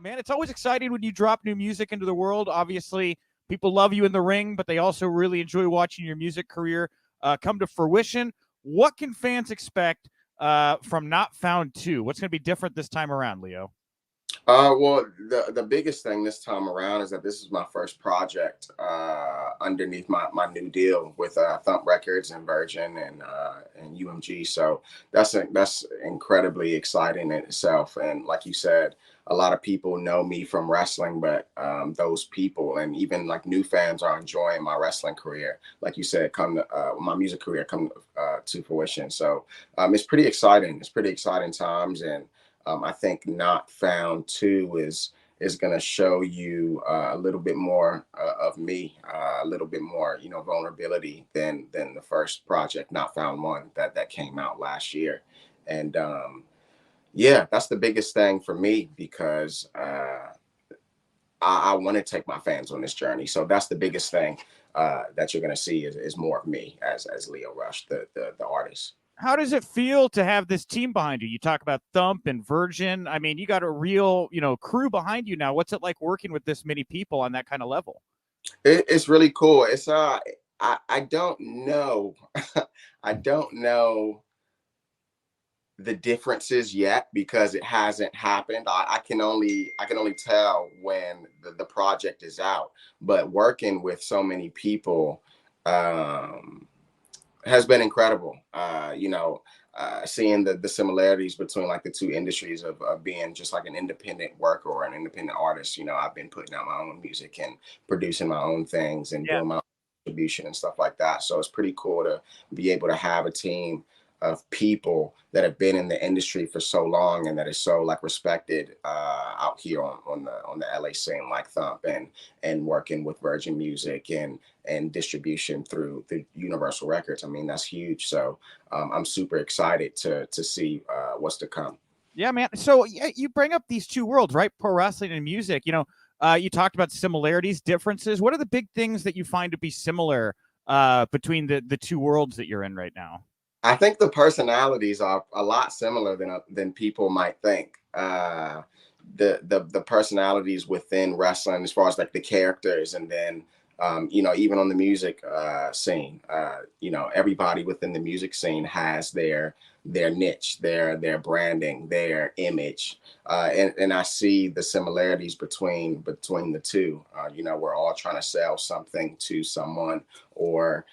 man. It's always exciting when you drop new music into the world. Obviously, people love you in the ring, but they also really enjoy watching your music career come to fruition. What can fans expect from Not Found 2? What's going to be different this time around, Leo? Well, the biggest thing this time around is that this is my first project underneath my new deal with Thump Records and Virgin and UMG. So that's incredibly exciting in itself. And like you said, a lot of people know me from wrestling, but those people and even like new fans are enjoying my wrestling career. Like you said, come to, my music career come to fruition. So it's pretty exciting. It's pretty exciting times. And I think Not Found 2 is going to show you a little bit more of me, a little bit more, vulnerability than the first project, Not Found 1, that came out last year. And yeah, that's the biggest thing for me because I want to take my fans on this journey. So that's the biggest thing that you're going to see is more of me as Lio Rush, the artist. How does it feel to have this team behind you? You talk about Thump and Virgin. I mean, you got a real, crew behind you now. What's it like working with this many people on that kind of level? It's really cool. It's I don't know, I don't know the differences yet because it hasn't happened. I can only tell when the project is out. But working with so many people has been incredible. Seeing the similarities between like the two industries of being just like an independent worker or an independent artist. I've been putting out my own music and producing my own things and Yeah. doing my own distribution and stuff like that. So it's pretty cool to be able to have a team of people that have been in the industry for so long and that is so like respected out here on the LA scene, like Thump and working with Virgin Music and distribution through the Universal Records. I mean, that's huge. So I'm super excited to see what's to come. Yeah, man. So you bring up these two worlds, right? Pro wrestling and music. You talked about similarities, differences. What are the big things that you find to be similar between the two worlds that you're in right now? I think the personalities are a lot similar than people might think. The personalities within wrestling, as far as like the characters, and then even on the music scene, everybody within the music scene has their niche, their branding, their image, and I see the similarities between the two. We're all trying to sell something to someone or.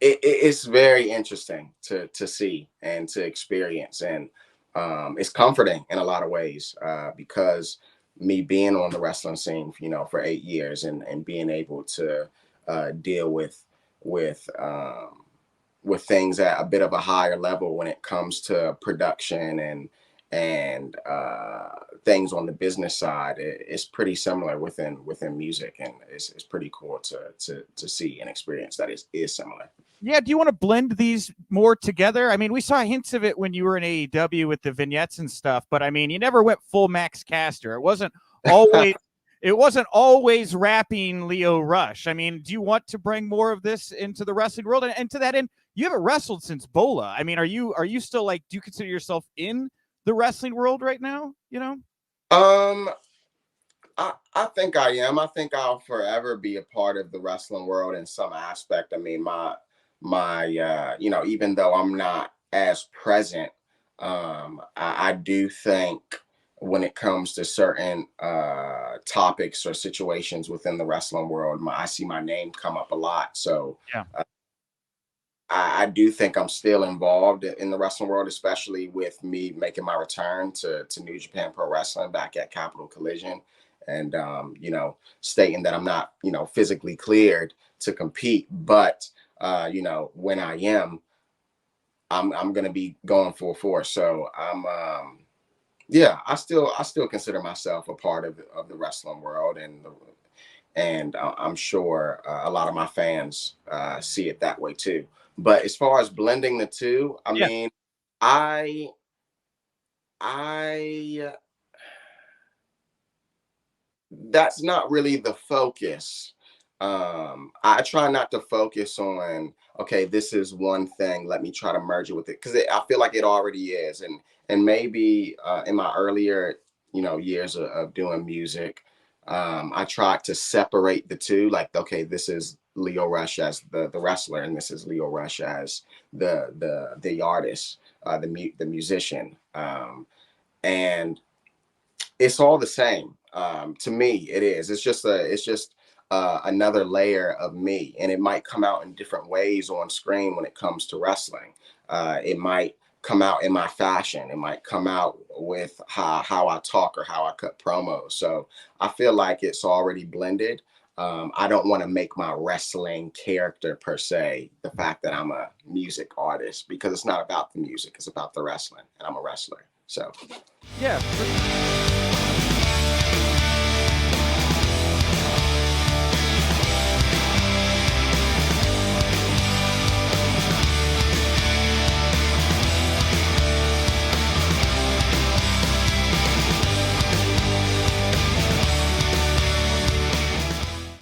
It's very interesting to see and to experience, and it's comforting in a lot of ways because me being on the wrestling scene, for 8 years and being able to deal with things at a bit of a higher level when it comes to production and things on the business side, it's pretty similar within music, and it's pretty cool to see and experience that is similar. Yeah, do you want to blend these more together? I mean, we saw hints of it when you were in AEW with the vignettes and stuff, but I mean, you never went full Max Caster. Always it wasn't always rapping Lio Rush. I mean, do you want to bring more of this into the wrestling world? And to that end, you haven't wrestled since Bola. I mean, are you still like, do you consider yourself in the wrestling world right now? Um, I think I am. I think I'll forever be a part of the wrestling world in some aspect. I mean, my even though I'm not as present, I do think when it comes to certain topics or situations within the wrestling world, I see my name come up a lot. So Yeah. I do think I'm still involved in the wrestling world, especially with me making my return to New Japan Pro Wrestling back at Capital Collision, and stating that I'm not physically cleared to compete, but when I am, I'm gonna be going full force. So yeah, I still consider myself a part of the wrestling world, and I'm sure a lot of my fans see it that way too. But as far as blending the two, I Yeah. mean, I I that's not really the focus. I try not to focus on, okay, this is one thing, let me try to merge it with it, because I feel like it already is. And maybe in my earlier years of doing music. I tried to separate the two, like, okay, this is Lio Rush as the wrestler, and this is Lio Rush as the artist, the musician, and it's all the same. To me, it is. It's just another layer of me, and it might come out in different ways on screen when it comes to wrestling. It might come out in my fashion. It might come out with how I talk or how I cut promos. So I feel like it's already blended. I don't want to make my wrestling character per se the fact that I'm a music artist, because it's not about the music. It's about the wrestling, and I'm a wrestler. So Yeah.